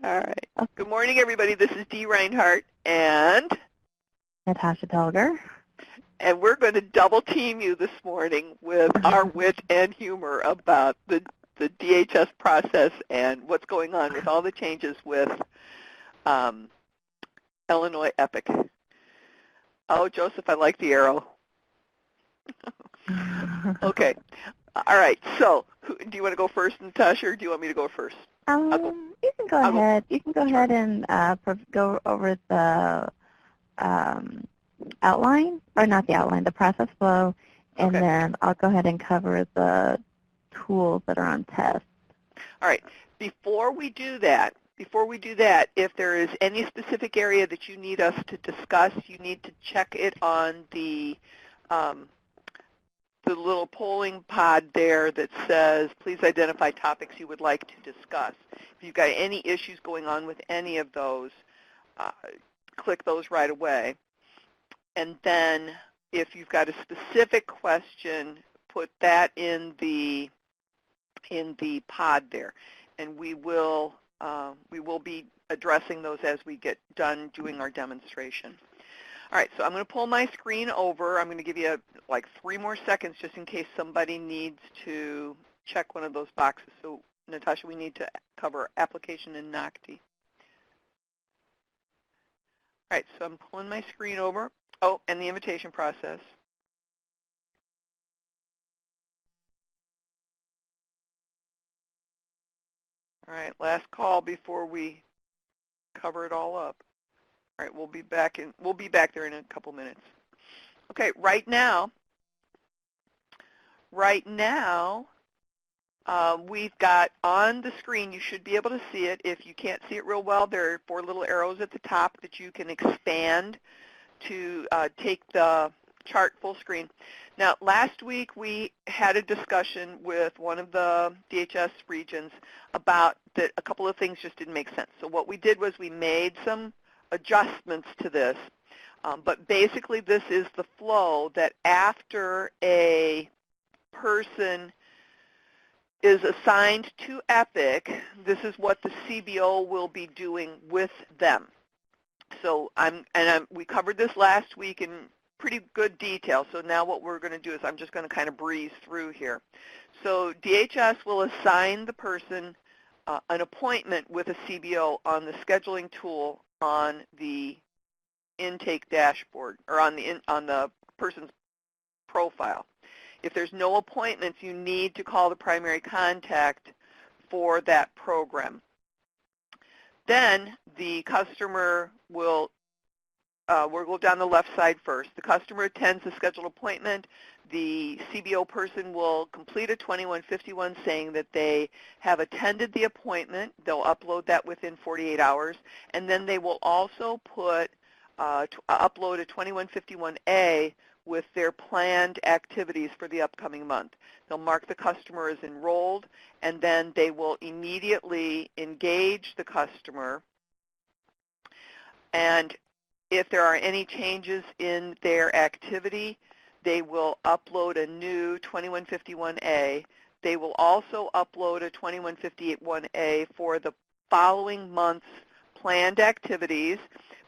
All right. Okay. Good morning, everybody. This is Dee Reinhardt, and Natasha Telger. we're going to double team you this morning with our wit and humor about the DHS process and what's going on with all the changes with Illinois Epic. Oh, Joseph, I like the arrow. Okay. All right. So, do you want to go first, Natasha, or do you want me to go first? You can go ahead. You can go ahead and go over the outline, or not the outline, the process flow, and Okay. then I'll go ahead and cover the tools that are on test. All right. Before we do that, if there is any specific area that you need us to discuss, you need to check it on the little polling pod there that says, please identify topics you would like to discuss. If you've got any issues going on with any of those, click those right away. And then if you've got a specific question, put that in the pod there. And we will be addressing those as we get done doing our demonstration. All right, so I'm going to pull my screen over. I'm going to give you like 3 more seconds just in case somebody needs to check one of those boxes. So, Natasha, we need to cover application and NOCTI. All right, so I'm pulling my screen over. Oh, and the invitation process. All right, last call before we cover it all up. All right, we'll be back there in a couple minutes. Okay, right now, we've got on the screen, you should be able to see it. If you can't see it real well, there are 4 little arrows at the top that you can expand to take the chart full screen. Now, last week we had a discussion with one of the DHS regions about that a couple of things just didn't make sense. So what we did was we made some adjustments to this, but basically this is the flow that after a person is assigned to EPIC, this is what the CBO will be doing with them. So we covered this last week in pretty good detail, so now what we're going to do is I'm just going to kind of breeze through here. So DHS will assign the person an appointment with a CBO on the scheduling tool on the intake dashboard, or on the person's profile. If there's no appointments, you need to call the primary contact for that program. Then the customer will, we'll go down the left side first. The customer attends the scheduled appointment. The CBO person will complete a 2151 saying that they have attended the appointment. They'll upload that within 48 hours. And then they will also put upload a 2151A with their planned activities for the upcoming month. They'll mark the customer as enrolled, and then they will immediately engage the customer. And if there are any changes in their activity, they will upload a new 2151A. They will also upload a 2151A for the following month's planned activities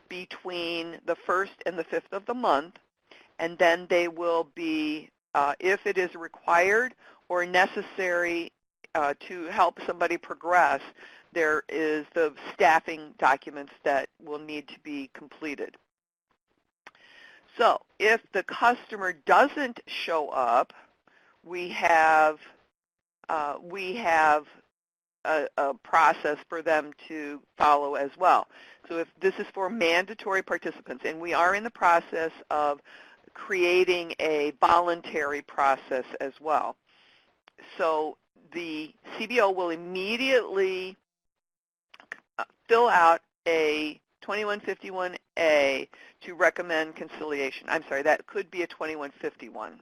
between the 1st and the 5th of the month. And then they will be, if it is required or necessary to help somebody progress, there is the staffing documents that will need to be completed. So if the customer doesn't show up, we have a process for them to follow as well. So if this is for mandatory participants, and we are in the process of creating a voluntary process as well. So the CBO will immediately fill out a 2151A to recommend conciliation. I'm sorry, that could be a 2151.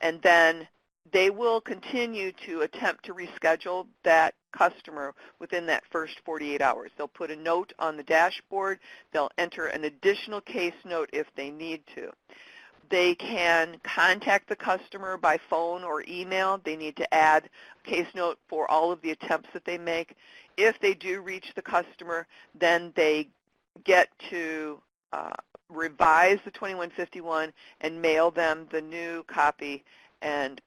And then they will continue to attempt to reschedule that customer within that first 48 hours. They'll put a note on the dashboard. They'll enter an additional case note if they need to. They can contact the customer by phone or email. They need to add a case note for all of the attempts that they make. If they do reach the customer, then they get to revise the 2151 and mail them the new copy and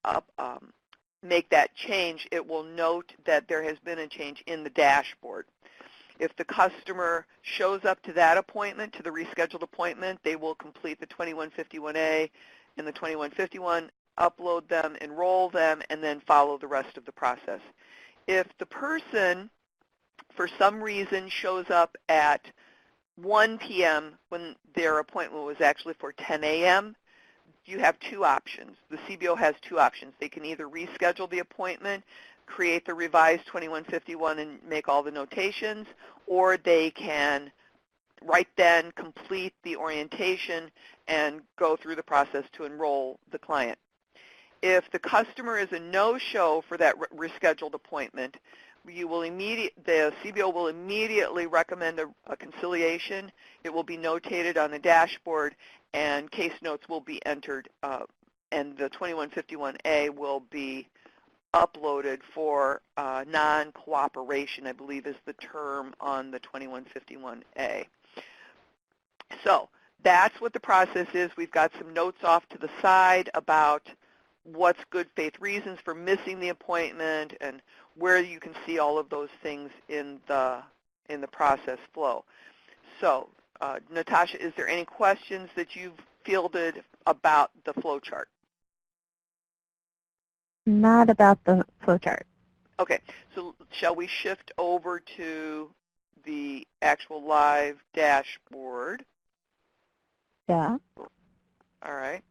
make that change. It will note that there has been a change in the dashboard. If the customer shows up to that appointment, to the rescheduled appointment, they will complete the 2151A and the 2151, upload them, enroll them, and then follow the rest of the process. If the person, for some reason, shows up at 1 p.m. when their appointment was actually for 10 a.m., you have two options. The CBO has two options. They can either reschedule the appointment, create the revised 2151 and make all the notations, or they can right then complete the orientation and go through the process to enroll the client. If the customer is a no-show for that rescheduled appointment, the CBO will immediately recommend a conciliation. It will be notated on the dashboard, and case notes will be entered, and the 2151A will be uploaded for non-cooperation, I believe is the term on the 2151A. So that's what the process is. We've got some notes off to the side about what's good faith reasons for missing the appointment and where you can see all of those things in the process flow. So, Natasha, is there any questions that you've fielded about the flow chart? Not about the flow chart. Okay, so shall we shift over to the actual live dashboard? Yeah. All right.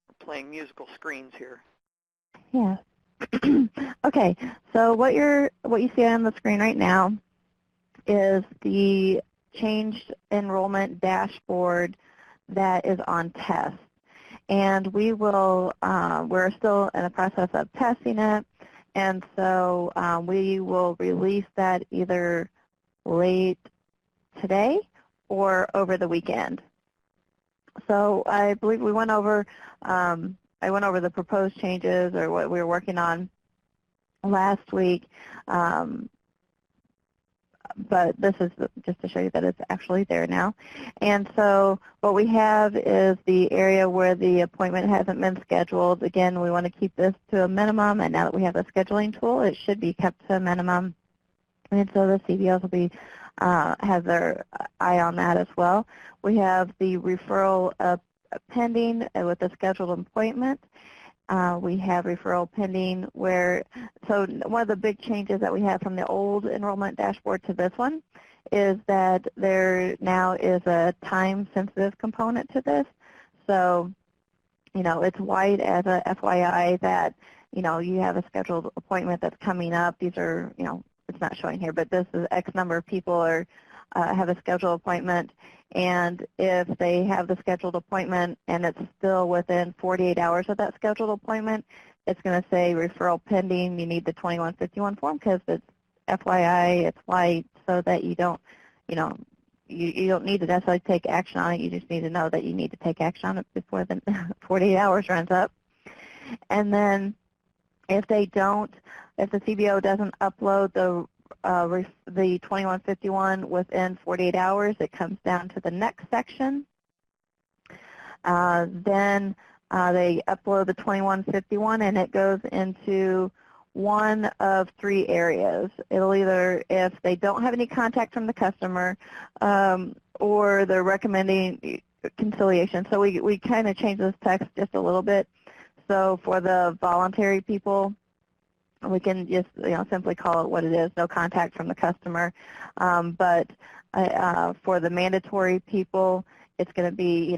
We're playing musical screens here. Yeah. Okay, so what you see on the screen right now is the changed enrollment dashboard that is on test. And we're still in the process of testing it, and so we will release that either late today or over the weekend. So I believe we went over, I went over the proposed changes or what we were working on last week, but this is just to show you that it's actually there now. And so what we have is the area where the appointment hasn't been scheduled. Again, we want to keep this to a minimum, and now that we have the scheduling tool, it should be kept to a minimum. And so the CBOs will be have their eye on that as well. We have the referral pending with the scheduled appointment. We have referral pending so one of the big changes that we have from the old enrollment dashboard to this one is that there now is a time-sensitive component to this. So, it's white as a FYI that, you have a scheduled appointment that's coming up. These are, it's not showing here, but this is X number of people have a scheduled appointment, and if they have the scheduled appointment and it's still within 48 hours of that scheduled appointment, it's going to say referral pending. You need the 2151 form because it's FYI, it's white, so that you don't, you don't need to necessarily take action on it. You just need to know that you need to take action on it before the 48 hours runs up. And then if the CBO doesn't upload the 2151 within 48 hours, it comes down to the next section. Then they upload the 2151, and it goes into one of three areas. It'll either, if they don't have any contact from the customer, or they're recommending conciliation. So we kind of change this text just a little bit. So for the voluntary people, we can just simply call it what it is, no contact from the customer. But for the mandatory people, it's going to be,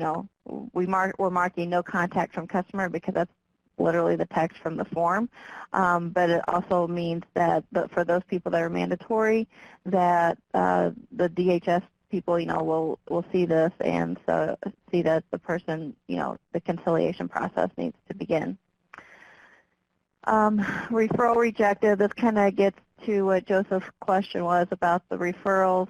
we're marking no contact from customer because that's literally the text from the form. But it also means that for those people that are mandatory, that the DHS people, will see this and so see that the person, the conciliation process needs to begin. Referral rejected, this kind of gets to what Joseph's question was about the referrals.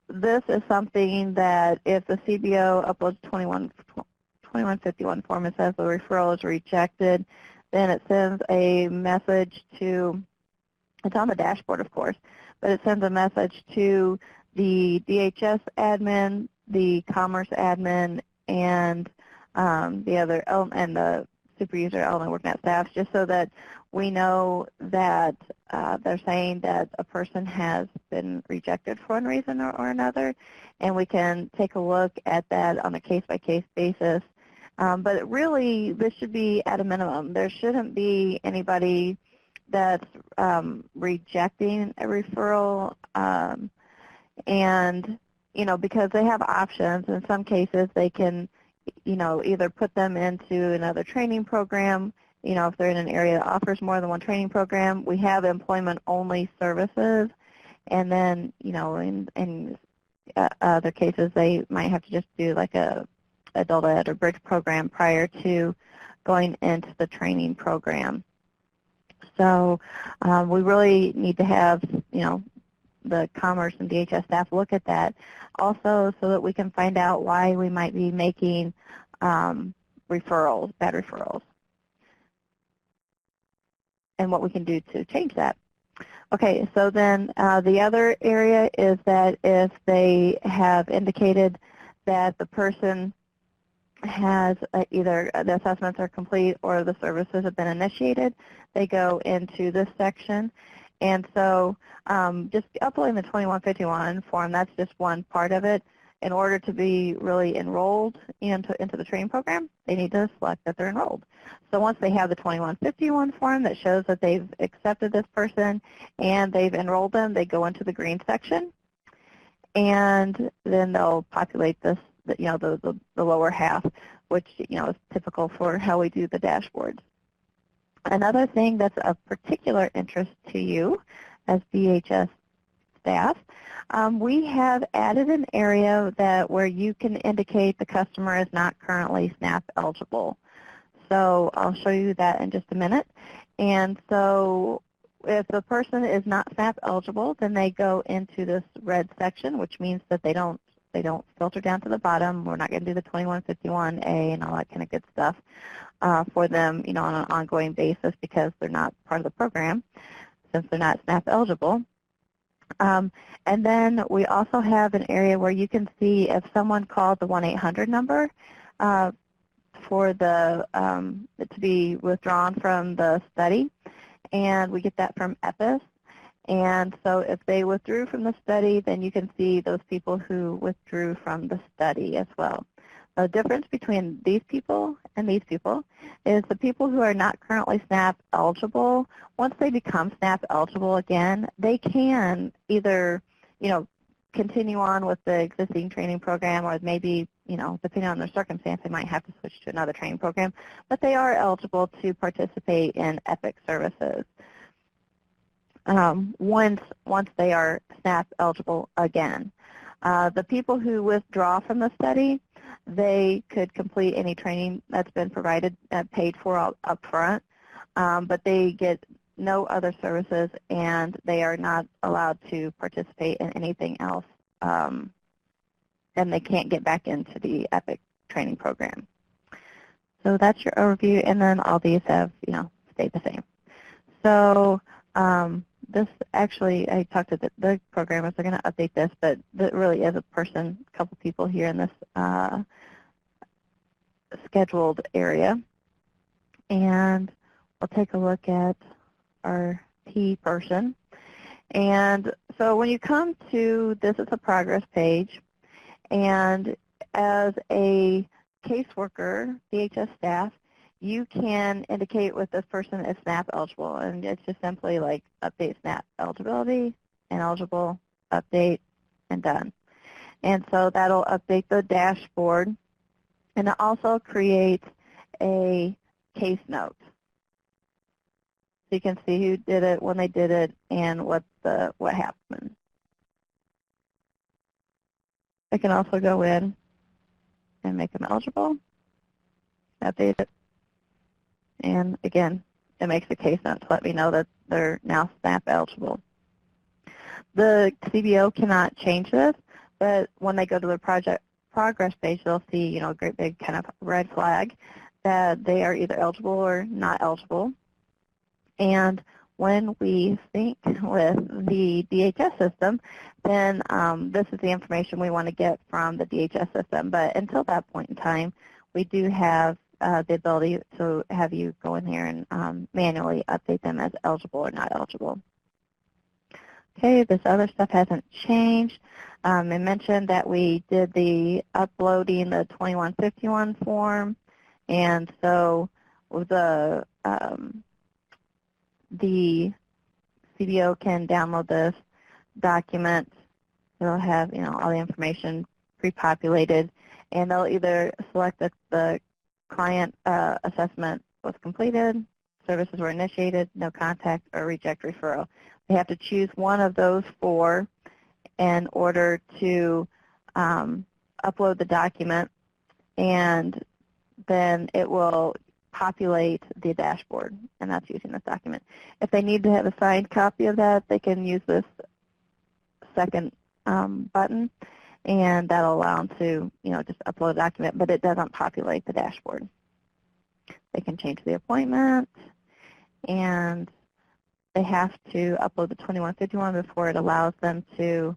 this is something that if the CBO uploads 2151 form and says the referral is rejected, then it sends a message to, it's on the dashboard, of course, but it sends a message to the DHS admin, the Commerce admin, and the super user element WorkNet staff, just so that we know that they're saying that a person has been rejected for one reason or another, and we can take a look at that on a case-by-case basis. But really, this should be at a minimum. There shouldn't be anybody that's rejecting a referral, and because they have options. In some cases, they can either put them into another training program. If they're in an area that offers more than one training program, we have employment-only services, and then in other cases they might have to just do like a adult ed or bridge program prior to going into the training program. So we really need to have the Commerce and DHS staff look at that also, so that we can find out why we might be making referrals, bad referrals, and what we can do to change that. Okay, so then the other area is that if they have indicated that the person has either the assessments are complete or the services have been initiated, they go into this section. And so just uploading the 2151 form, that's just one part of it. In order to be really enrolled into the training program, they need to select that they're enrolled. So once they have the 2151 form that shows that they've accepted this person and they've enrolled them, they go into the green section, and then they'll populate this, the lower half, which is typical for how we do the dashboards. Another thing that's of particular interest to you as DHS staff, we have added an area where you can indicate the customer is not currently SNAP eligible. So I'll show you that in just a minute. And so if the person is not SNAP eligible, then they go into this red section, which means that they don't filter down to the bottom. We're not going to do the 2151A and all that kind of good stuff for them, on an ongoing basis, because they're not part of the program since they're not SNAP eligible. And then we also have an area where you can see if someone called the 1-800 number for to be withdrawn from the study, and we get that from EPIS. And so if they withdrew from the study, then you can see those people who withdrew from the study as well. The difference between these people and these people is the people who are not currently SNAP eligible, once they become SNAP eligible again, they can either, continue on with the existing training program, or maybe, depending on their circumstance, they might have to switch to another training program, but they are eligible to participate in EPIC services once they are SNAP eligible again. The people who withdraw from the study, they could complete any training that's been provided, paid for up front, but they get no other services, and they are not allowed to participate in anything else, and they can't get back into the EPIC training program. So that's your overview, and then all these have, stayed the same. So this actually, I talked to the programmers, they're going to update this, but there really is a couple people here in this scheduled area. And we'll take a look at our P person. And so when you come to this, it's a progress page. And as a caseworker, DHS staff, you can indicate with this person is SNAP eligible, and it's just simply like update SNAP eligibility, ineligible, update, and done. And so that'll update the dashboard, and it also creates a case note. So you can see who did it, when they did it, and what happened. I can also go in and make them eligible, update it. And again, it makes a case note to let me know that they're now SNAP eligible. The CBO cannot change this, But when they go to the project progress page, they'll see, a great big kind of red flag that they are either eligible or not eligible. And when we sync with the DHS system, then this is the information we want to get from the DHS system. But until that point in time, we do have the ability to have you go in here and manually update them as eligible or not eligible. Okay, this other stuff hasn't changed. I mentioned that we did the uploading the 2151 form, and so the CBO can download this document. It'll have, all the information pre-populated, and they'll either select that the client assessment was completed, services were initiated, no contact, or reject referral. They have to choose one of those four in order to upload the document, and then it will populate the dashboard, and that's using this document. If they need to have a signed copy of that, they can use this second button, and that'll allow them to, just upload a document, but it doesn't populate the dashboard. They can change the appointment, and they have to upload the 2151 before it allows them to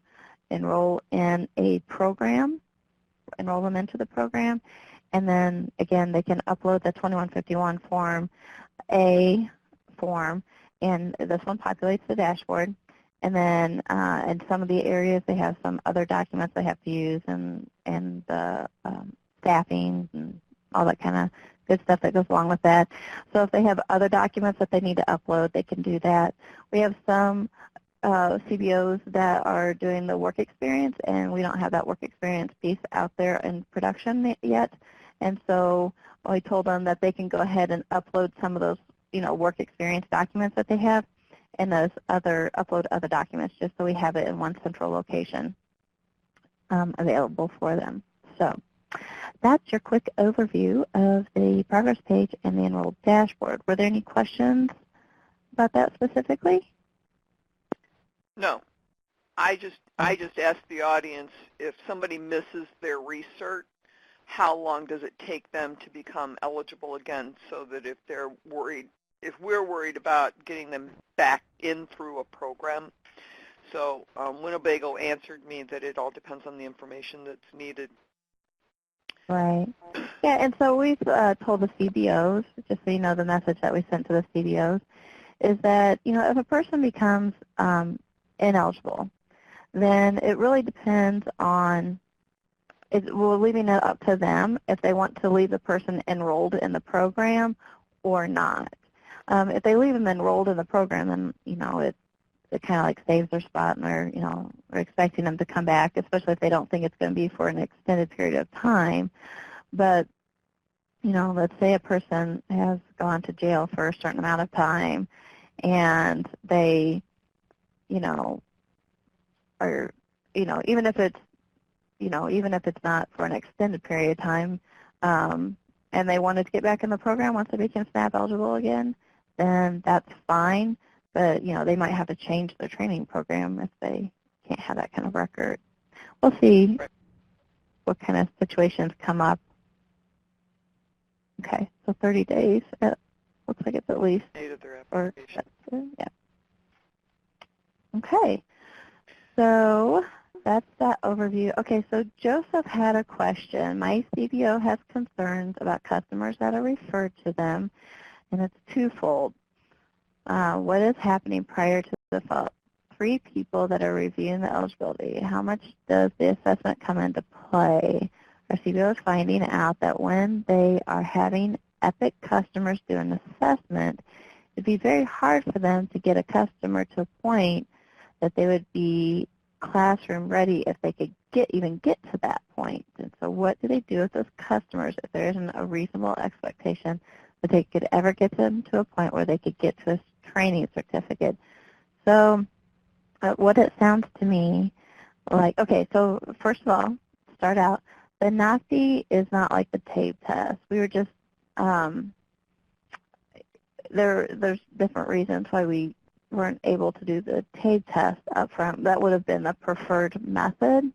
enroll in a program, enroll them into the program. And then, again, they can upload the 2151 form, A form, and this one populates the dashboard. And then in some of the areas, they have some other documents they have to use, and the staffing and all that kind of good stuff that goes along with that. So if they have other documents that they need to upload, they can do that. We have some CBOs that are doing the work experience, and we don't have that work experience piece out there in production yet. And so we told them that they can go ahead and upload some of those, work experience documents that they have, and those upload other documents, just so we have it in one central location available for them. So that's your quick overview of the progress page and the enrolled dashboard. Were there any questions about that specifically? No. I just asked the audience, if somebody misses their recert, how long does it take them to become eligible again, so that if we're worried about getting them back in through a program. So Winnebago answered me that it all depends on the information that's needed. Right. Yeah, and so we've told the CBOs, just so you know the message that we sent to the CBOs, is that, if a person becomes ineligible, then it really depends on, we're leaving it up to them if they want to leave the person enrolled in the program or not. If they leave them enrolled in the program, then, it kind of like saves their spot, and we're expecting them to come back, especially if they don't think it's going to be for an extended period of time. But, let's say a person has gone to jail for a certain amount of time, and they, are, even if it's, even if it's not for an extended period of time, and they wanted to get back in the program once they became SNAP eligible again, then that's fine. But, they might have to change their training program if they can't have that kind of record. We'll see what kind of situations come up. Okay, so 30 days. It looks like it's at least. Date of their application. Yeah. Okay, so that's that overview. Okay, so Joseph had a question. My CBO has concerns about customers that are referred to them, and it's twofold. What is happening prior to the default? 3 people that are reviewing the eligibility. How much does the assessment come into play? Our CBO is finding out that when they are having EPIC customers do an assessment, it'd be very hard for them to get a customer to a point that they would be classroom ready if they could even get to that point. And so what do they do with those customers if there isn't a reasonable expectation that they could ever get them to a point where they could get to a training certificate? So what it sounds to me like, okay, so first of all, start out, the NAFI is not like the TABE test. We were just, there's different reasons why we weren't able to do the TABE test up front. That would have been the preferred method.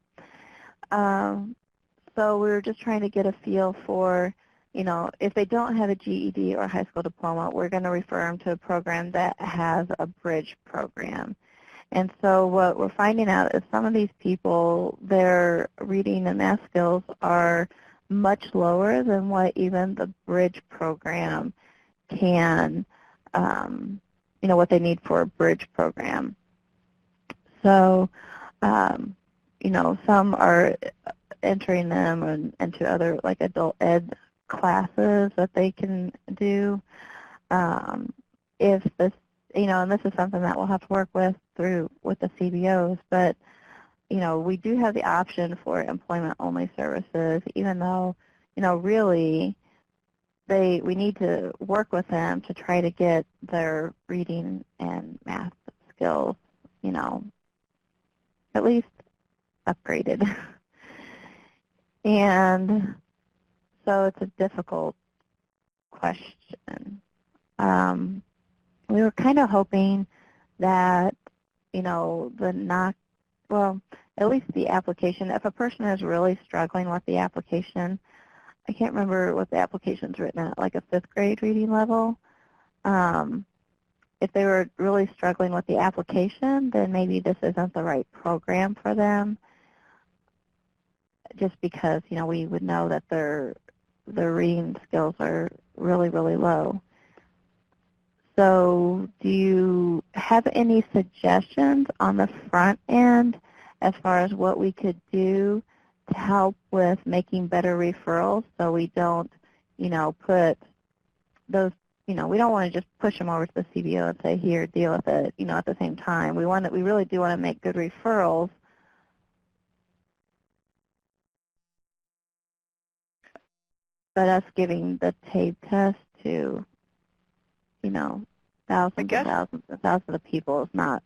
So we were just trying to get a feel for, if they don't have a GED or high school diploma, we're going to refer them to a program that has a bridge program. And so what we're finding out is some of these people, their reading and math skills are much lower than what even the bridge program can, what they need for a bridge program. So, some are entering them into other like adult ed classes that they can do. If this, and this is something that we'll have to work with with the CBOs, but we do have the option for employment-only services, even though, really we need to work with them to try to get their reading and math skills, at least upgraded. And so it's a difficult question. We were kind of hoping that, at least the application, if a person is really struggling with the application, I can't remember what the application's written at, like a 5th grade reading level. If they were really struggling with the application, then maybe this isn't the right program for them, just because, we would know that their reading skills are really, really low. So do you have any suggestions on the front end as far as what we could do to help with making better referrals so we don't, put those, we don't want to just push them over to the CBO and say, here, deal with it, at the same time. We really do want to make good referrals. But us giving the TABE test to, thousands and thousands and thousands of people is not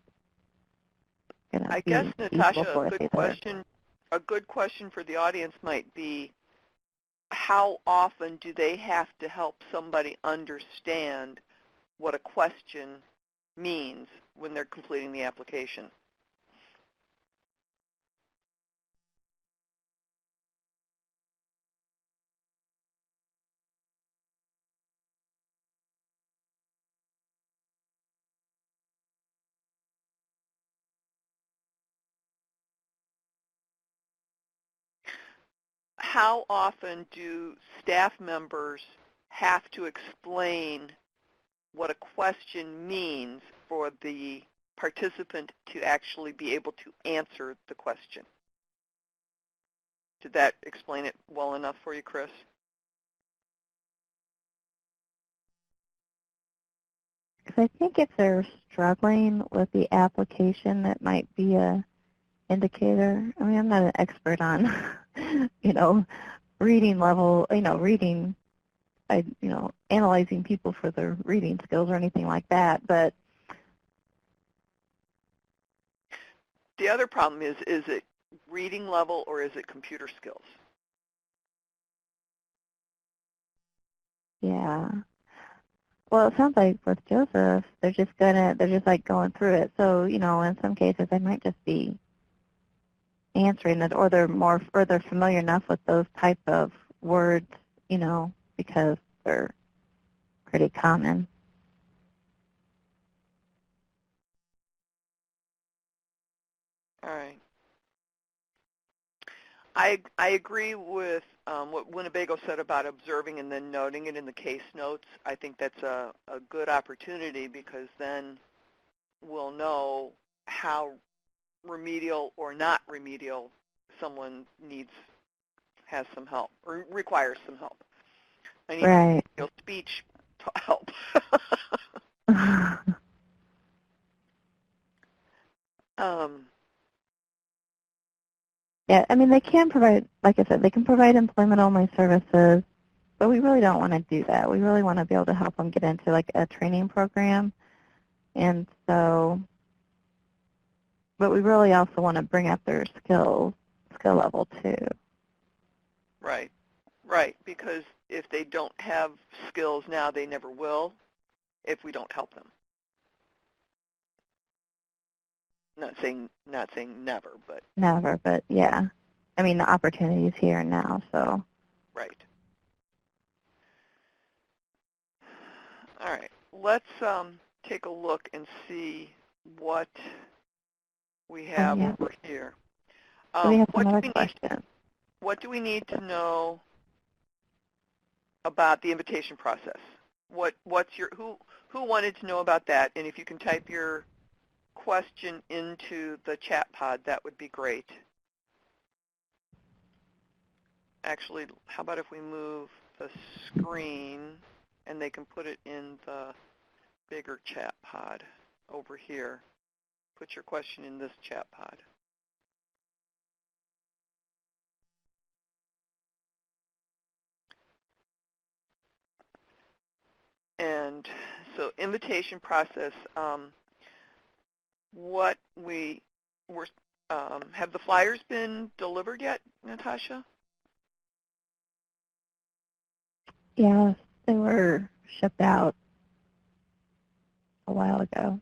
going to be I guess, Natasha, for us either. A good question for the audience might be, how often do they have to help somebody understand what a question means when they're completing the application? How often do staff members have to explain what a question means for the participant to actually be able to answer the question? Did that explain it well enough for you, Chris? Because I think if they're struggling with the application, that might be a indicator. I mean, I'm not an expert on, reading level, analyzing people for their reading skills or anything like that. But the other problem is it reading level or is it computer skills? yeah. Well, it sounds like with Joseph, they're just like going through it. So, in some cases, they might just be answering it, or they're familiar enough with those type of words, because they're pretty common. All right. I agree with what Winnebago said about observing and then noting it in the case notes. I think that's a good opportunity because then we'll know how remedial or not remedial someone has some help or requires some help. I need Right. speech help. Yeah, I mean, they can provide, like I said, they can provide employment-only services, but we really don't want to do that. We really want to be able to help them get into, like, a training program. And so, but we really also want to bring up their skill level, too. Right, right, because if they don't have skills now, they never will if we don't help them. Not saying never, but Never, but yeah. I mean, the opportunity is here and now, so. Right. All right. Let's take a look and see what we Oh, have yeah. over here. So we have What another do we need? question. What do we need to know about the invitation process? Who wanted to know about that? And if you can type your question into the chat pod, that would be great. Actually, how about if we move the screen and they can put it in the bigger chat pod over here. Put your question in this chat pod. And so invitation process, what we were, have the flyers been delivered yet, Natasha? Yeah, they were shipped out a while ago.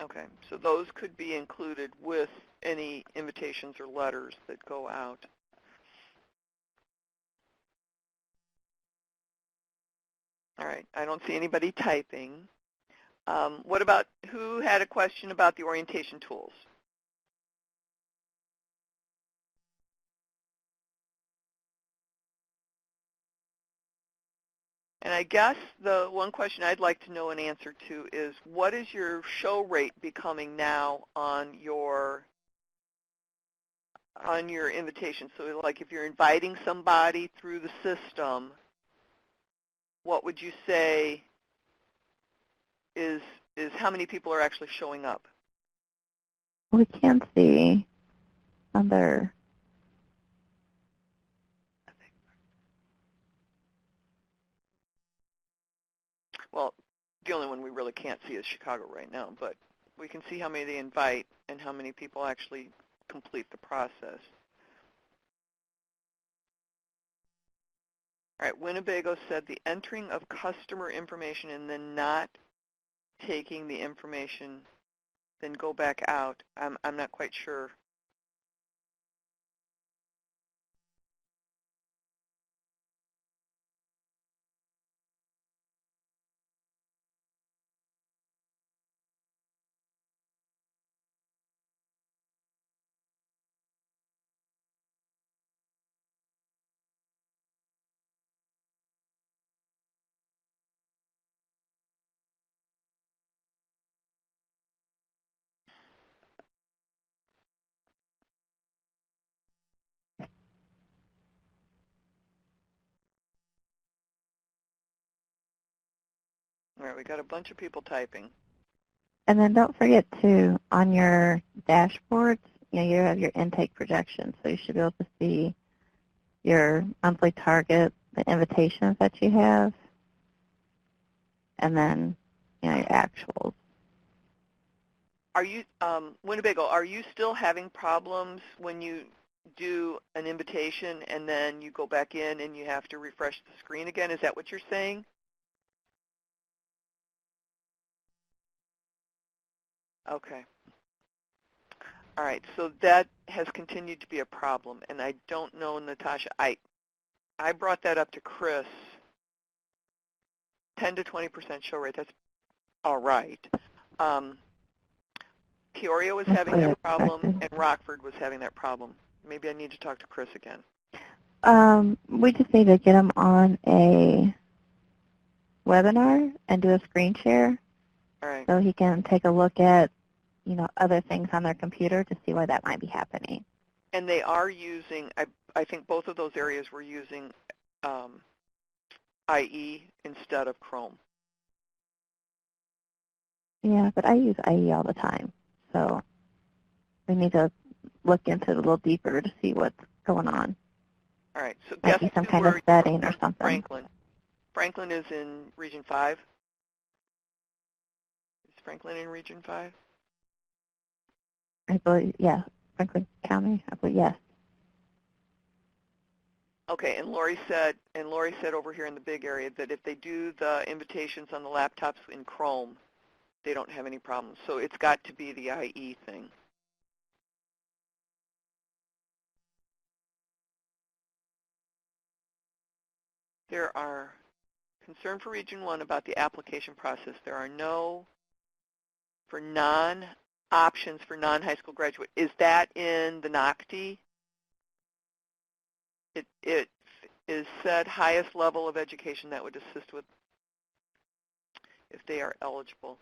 Okay, so those could be included with any invitations or letters that go out. All right, I don't see anybody typing. What about, who had a question about the orientation tools? And I guess the one question I'd like to know an answer to is, what is your show rate becoming now on your invitation? So like if you're inviting somebody through the system, what would you say is how many people are actually showing up? We can see under, Well, the only one we really can't see is Chicago right now, but we can see how many they invite and how many people actually complete the process. All right, Winnebago said the entering of customer information and then not taking the information, then go back out. I'm not quite sure. All right, we got a bunch of people typing. and then don't forget to, on your dashboards, you have your intake projections, so you should be able to see your monthly target, the invitations that you have, and then your actuals. Are you, Winnebago, are you still having problems when you do an invitation and then you go back in and you have to refresh the screen again? Is that what you're saying? Okay. All right, so that has continued to be a problem, and I don't know, Natasha, I brought that up to Chris, 10 to 20% show rate, that's all right. Peoria was having that problem, and Rockford was having that problem. Maybe I need to talk to Chris again. We just need to get them on a webinar and do a screen share. All right. So he can take a look at, other things on their computer to see why that might be happening. And they are using, I think both of those areas were using IE instead of Chrome. Yeah, but I use IE all the time. So we need to look into it a little deeper to see what's going on. All right, so Might guess be some who kind of setting or something. Franklin. Franklin is in Region 5. Is Franklin in Region 5? I believe, yeah, Franklin County, I believe, yes. Okay, and Lori said over here in the big area that if they do the invitations on the laptops in Chrome, they don't have any problems. So it's got to be the IE thing. There are concern for Region 1 about the application process. There are no options for non-high school graduate. Is that in the NOCTI? It is said highest level of education that would assist with if they are eligible.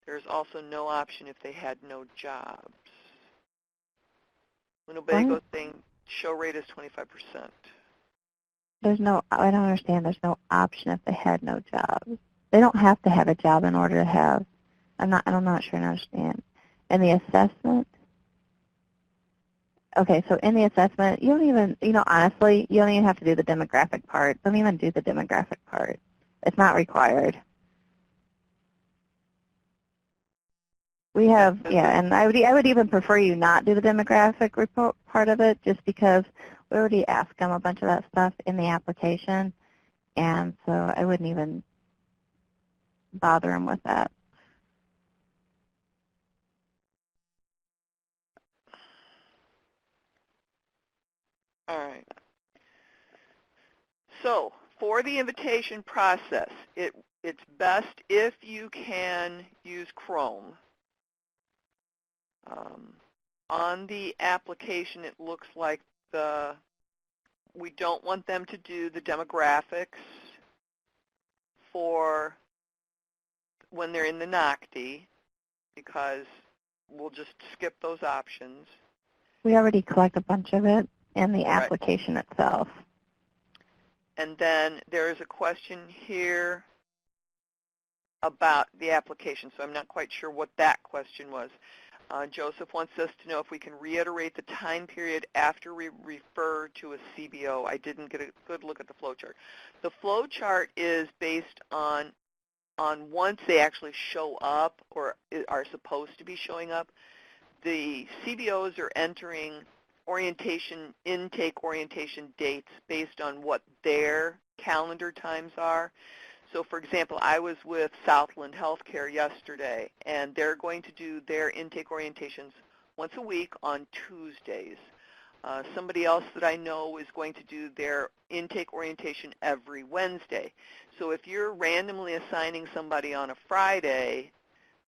There's also no option if they had no jobs. Winnebago's saying show rate is 25%. There's no, I don't understand, there's no option if they had no jobs. They don't have to have a job in order to have, I'm not sure I understand. And the assessment, okay, so in the assessment, you don't even, honestly, you don't even have to do the demographic part. Don't even do the demographic part. It's not required. We have, yeah, and I would even prefer you not do the demographic report part of it, just because we already asked them a bunch of that stuff in the application, and so I wouldn't even bother them with that. All right. So for the invitation process, it's best if you can use Chrome. On the application, it looks like we don't want them to do the demographics for when they're in the NOCTI, because we'll just skip those options. We already collect a bunch of it in the application itself. And then there is a question here about the application, so I'm not quite sure what that question was. Joseph wants us to know if we can reiterate the time period after we refer to a CBO. I didn't get a good look at the flow chart. The flow chart is based on once they actually show up or are supposed to be showing up. The CBOs are entering intake orientation dates based on what their calendar times are. So, for example, I was with Southland Healthcare yesterday, and they're going to do their intake orientations once a week on Tuesdays. Somebody else that I know is going to do their intake orientation every Wednesday. So if you're randomly assigning somebody on a Friday,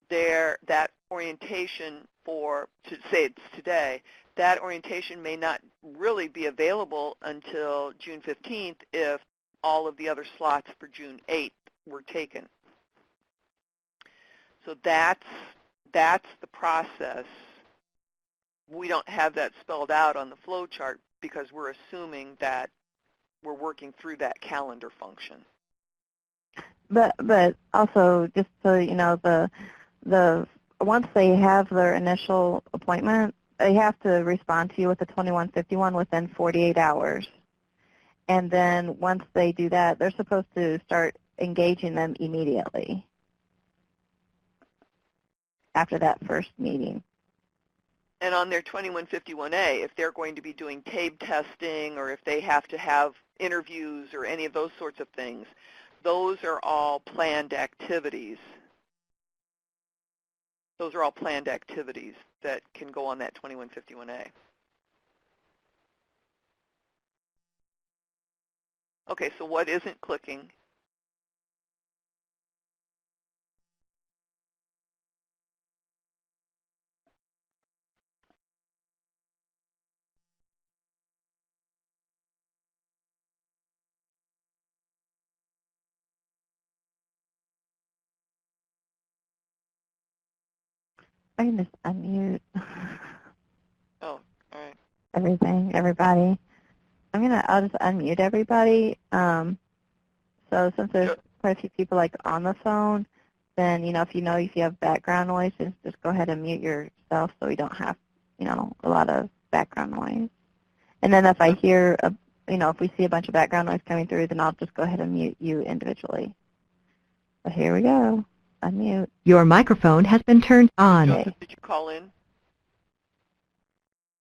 that orientation say it's today, that orientation may not really be available until June 15th if all of the other slots for June 8th were taken. So that's the process. We don't have that spelled out on the flow chart because we're assuming that we're working through that calendar function. But also, just so you know, the once they have their initial appointment, they have to respond to you with a 2151 within 48 hours. And then once they do that, they're supposed to start engaging them immediately after that first meeting. And on their 2151A, if they're going to be doing TABE testing or if they have to have interviews or any of those sorts of things, those are all planned activities. Those are all planned activities that can go on that 2151A. Okay, so what isn't clicking? I can just unmute Oh, all right. everybody. I'll just unmute everybody. So since there's quite a few people on the phone, then if you have background noise, just go ahead and mute yourself so we don't have a lot of background noise. And then if I hear if we see a bunch of background noise coming through, then I'll just go ahead and mute you individually. So here we go. Unmute. Your microphone has been turned on. Joseph, did you call in?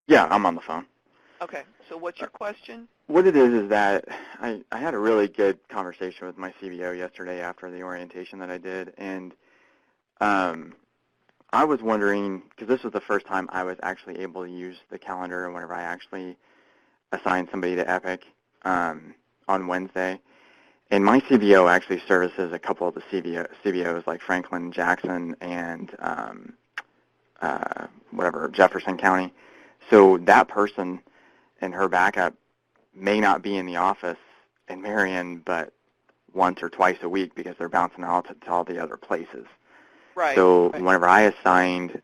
Yeah, I'm on the phone. Okay, so what's your question? What it is that I had a really good conversation with my CBO yesterday after the orientation that I did, and I was wondering, because this was the first time I was actually able to use the calendar whenever I actually assigned somebody to EPIC, on Wednesday. And my CBO actually services a couple of the CBOs like Franklin, Jackson, and Jefferson County. So that person and her backup may not be in the office in Marion, but once or twice a week because they're bouncing out to all the other places. Right. So whenever I assigned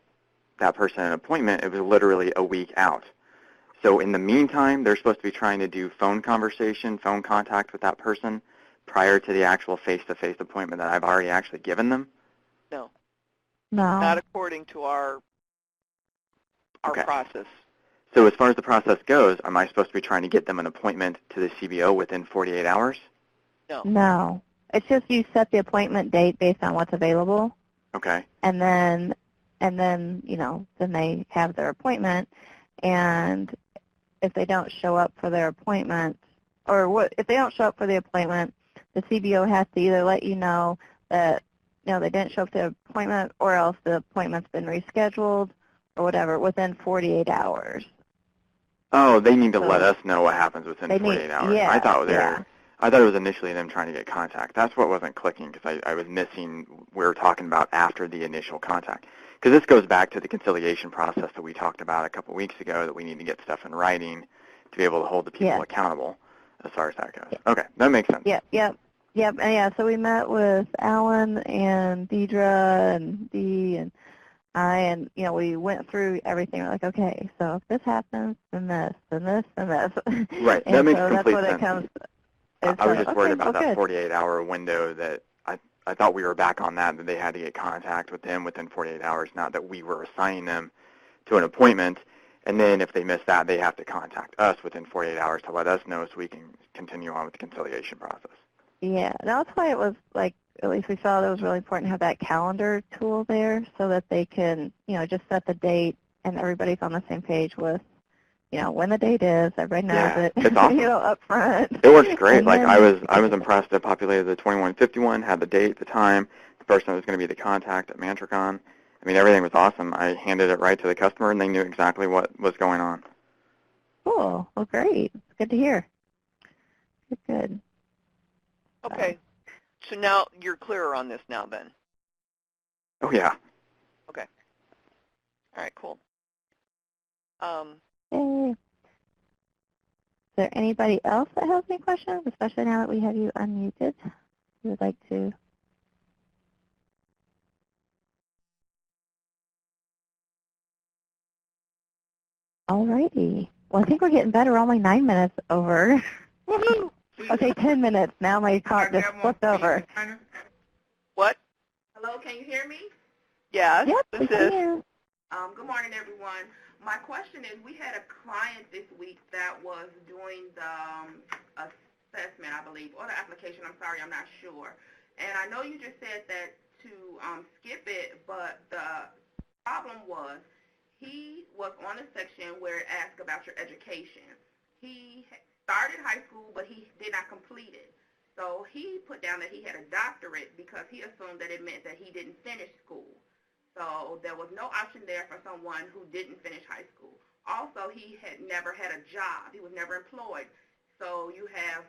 that person an appointment, it was literally a week out. So in the meantime, they're supposed to be trying to do phone conversation, phone contact with that person prior to the actual face-to-face appointment that I've already actually given them? No. No. Not according to our Okay. process. So as far as the process goes, am I supposed to be trying to get them an appointment to the CBO within 48 hours? No. No. It's just you set the appointment date based on what's available. Okay. And then then they have their appointment, and if they don't show up for their appointment, if they don't show up for the appointment, the CBO has to either let you know that they didn't show up to the appointment, or else the appointment's been rescheduled or whatever within 48 hours. Oh, they need to let us know what happens within 48 hours. Yeah, I thought it was initially them trying to get contact. That's what wasn't clicking because I was missing. We were talking about after the initial contact. Because this goes back to the conciliation process that we talked about a couple weeks ago, that we need to get stuff in writing to be able to hold the people accountable as far as that goes. Yep. Okay, that makes sense. Yep. And so we met with Alan and Deidre and Dee and I, and we went through everything. We're like, okay, so if this happens, then this, and this, and this. Right, and that makes so complete that's what sense. It comes. I was just worried about that good. 48-hour window that I thought we were back on that they had to get contact with them within 48 hours, not that we were assigning them to an appointment. And then if they miss that, they have to contact us within 48 hours to let us know so we can continue on with the conciliation process. Yeah, that's why it was like, at least we felt it was really important to have that calendar tool there so that they can, just set the date and everybody's on the same page with, when the date is. Everybody knows it. It's awesome. Up front. It works great. And I was impressed. I populated the 2151, had the date, the time, the person that was going to be the contact at Mantricon. I mean, everything was awesome. I handed it right to the customer, and they knew exactly what was going on. Cool. Well, great. It's good to hear. Good. Okay. So now you're clearer on this now then? Oh, yeah. Okay. All right, cool. Yay. Is there anybody else that has any questions, especially now that we have you unmuted? You would like to? All righty. Well, I think we're getting better. We're only 9 minutes over. Woohoo! Okay, 10 minutes. Now my clock just flipped over. What? Hello, can you hear me? Yes, Yep, this we is. can. Good morning, everyone. My question is, we had a client this week that was doing the assessment, I believe, or the application. I'm sorry, I'm not sure. And I know you just said that to skip it, but the problem was he was on a section where it asked about your education. He started high school, but he did not complete it. So he put down that he had a doctorate because he assumed that it meant that he didn't finish school. So there was no option there for someone who didn't finish high school. Also, he had never had a job. He was never employed. So you have,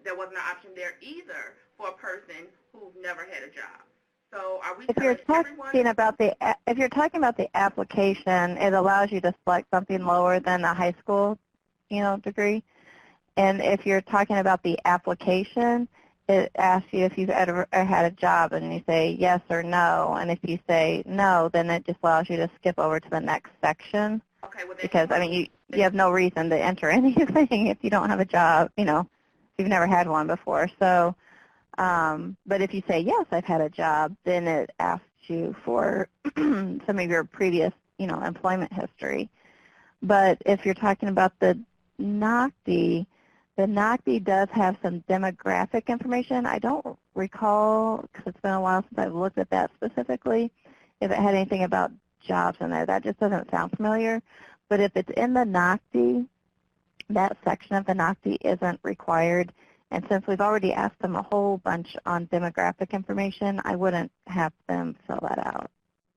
there wasn't an option there either for a person who's never had a job. So are we telling everyone? If you're talking about the application, it allows you to select something lower than a high school, degree. And if you're talking about the application, it asks you if you've ever had a job, and you say yes or no. And if you say no, then it just allows you to skip over to the next section. Okay, well, because, you have no reason to enter anything if you don't have a job, if you've never had one before. So, but if you say, yes, I've had a job, then it asks you for some of your previous, employment history. But if you're talking about the NOCD, the NOCD does have some demographic information. I don't recall, because it's been a while since I've looked at that specifically, if it had anything about jobs in there. That just doesn't sound familiar. But if it's in the NOCD, that section of the NOCD isn't required. And since we've already asked them a whole bunch on demographic information, I wouldn't have them fill that out.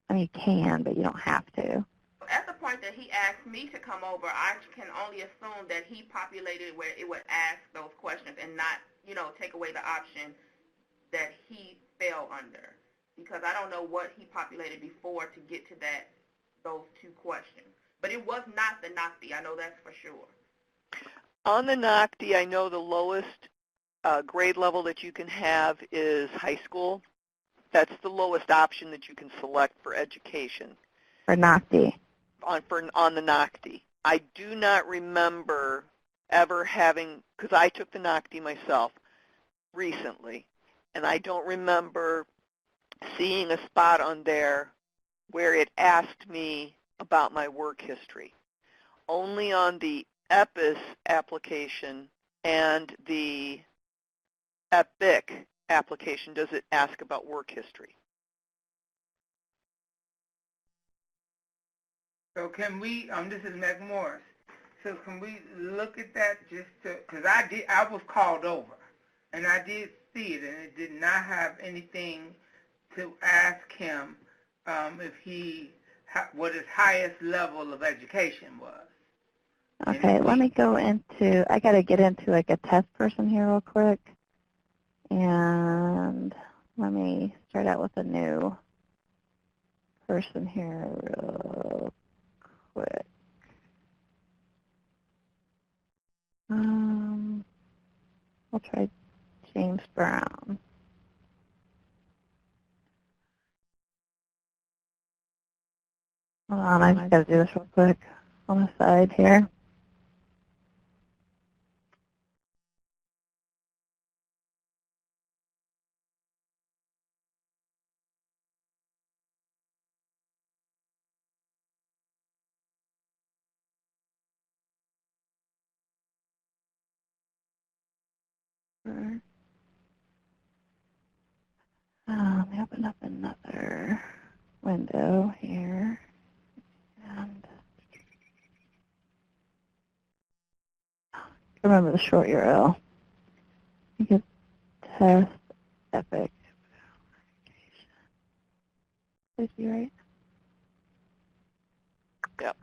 I mean, you can, but you don't have to. at the point that he asked me to come over, I can only assume that he populated where it would ask those questions and not, take away the option that he fell under. Because I don't know what he populated before to get to those two questions. But it was not the NOCTI. I know that's for sure. On the NOCTI, I know the lowest grade level that you can have is high school. That's the lowest option that you can select for education. For NOCTI. On the NOCTI. I do not remember ever having, because I took the NOCTI myself recently, and I don't remember seeing a spot on there where it asked me about my work history. Only on the EPIS application and the EPIC application does it ask about work history. So can we, this is Meg Morris, so can we look at that just to, because I was called over, and I did see it, and it did not have anything to ask him what his highest level of education was. Okay, let me go into, I got to get into like a test person here real quick. And let me start out with a new person here real quick. We'll try James Brown. Hold on, I just got to do this real quick on the side here. Let me open up another window here. And remember the short URL. You can test epic. Is he right? Yep.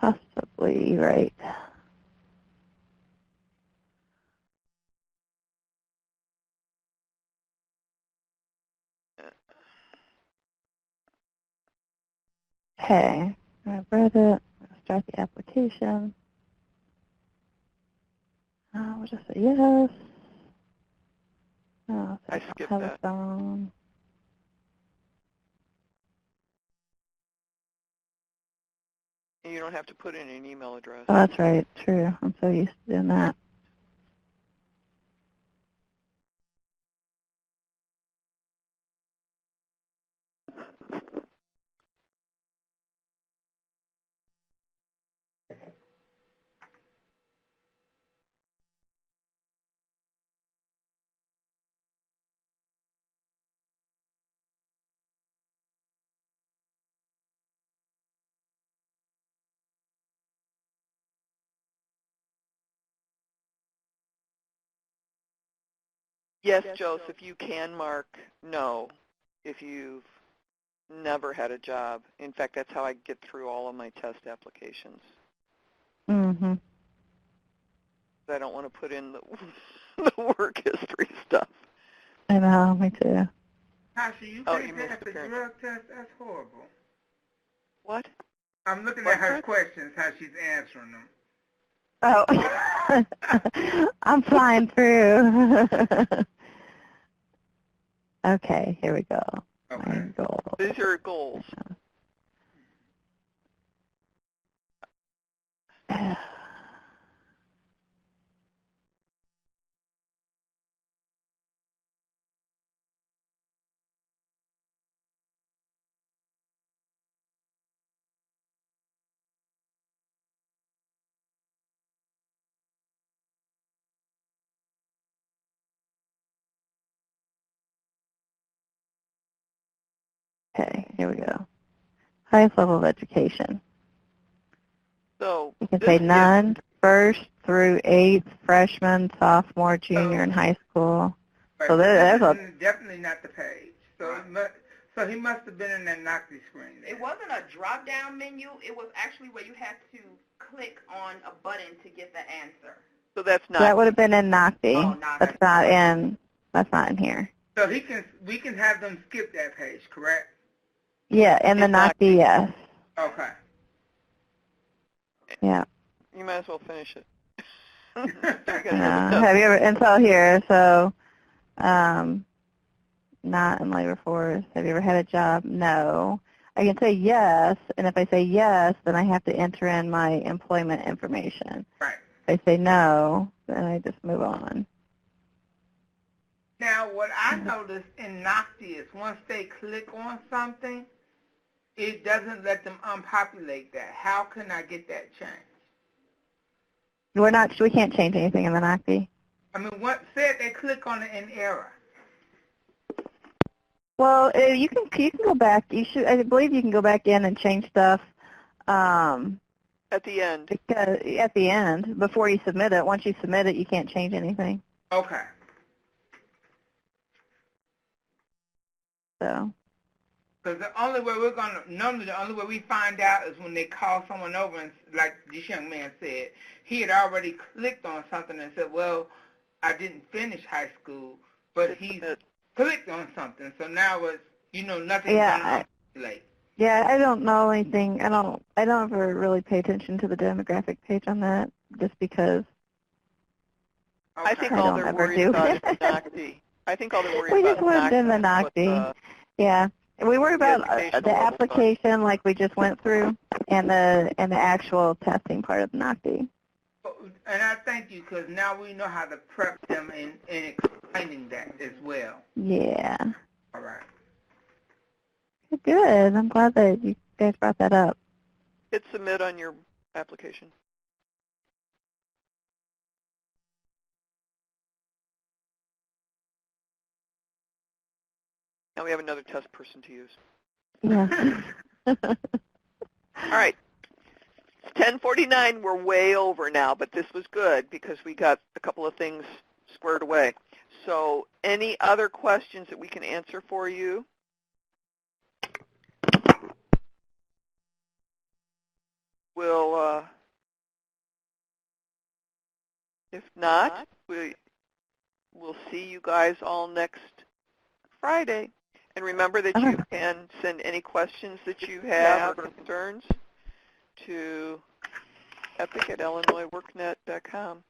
Possibly right. Okay, I've read it. I'll start the application. We'll just say yes. Oh, I skipped that. telephone. You don't have to put in an email address. Oh, that's right. True. I'm so used to doing that. Yes, Joseph, you can mark no if you've never had a job. In fact, that's how I get through all of my test applications. Mm-hmm. I don't want to put in the work history stuff. I know, me too. Tasha, you can't pass the drug test? That's horrible. What? I'm looking at her questions, how she's answering them. Oh, I'm flying through. Okay, here we go. Okay. My goal. These are goals. Okay, here we go. Highest level of education. So You can say none, first through eighth, freshman, sophomore, junior in high school. Right, So there's this is definitely not the page. So he must have been in that Nocti screen there. It wasn't a drop-down menu. It was actually where you had to click on a button to get the answer. So that's not. That would have been in Nocti. Oh, Nocti. That's not in here. So we can have them skip that page, correct? Yeah, in the It's not- Nocti, yes. Okay. Yeah. You might as well finish it. Have you ever, and so here, so, not in labor force. Have you ever had a job? No. I can say yes, and if I say yes, then I have to enter in my employment information. Right. If I say no, then I just move on. Now, what I noticed in Nocti is once they click on something, it doesn't let them unpopulate that. How can I get that changed? We can't change anything in the Nocti. I mean, what said they click on it in error? Well, you can go back. I believe you can go back in and change stuff. At the end. Because at the end, before you submit it. Once you submit it, you can't change anything. Okay. So. Because normally the only way we find out is when they call someone over and, like this young man said, he had already clicked on something and said, well, I didn't finish high school, but he clicked on something. So now it's, nothing's going to late. Yeah, I don't know anything. I don't ever really pay attention to the demographic page on that, just because. Okay. I think I all don't they're ever worried do. about is Nocti. I think all they're worried We about just lived in the is Nocti. Yeah. And we worry about the application like we just went through and the actual testing part of the Nocti. And I thank you because now we know how to prep them in explaining that as well. Yeah. All right. Good. I'm glad that you guys brought that up. hit submit on your application. Now we have another test person to use. Yeah. All right. It's 10:49. We're way over now, but this was good because we got a couple of things squared away. So any other questions that we can answer for you? We'll, if not, we'll see you guys all next Friday. And remember that you can send any questions that you have or concerns to epic@illinoisworknet.com.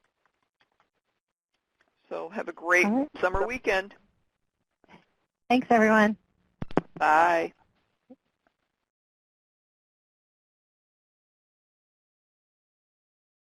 So have a great summer weekend. Thanks, everyone. Bye.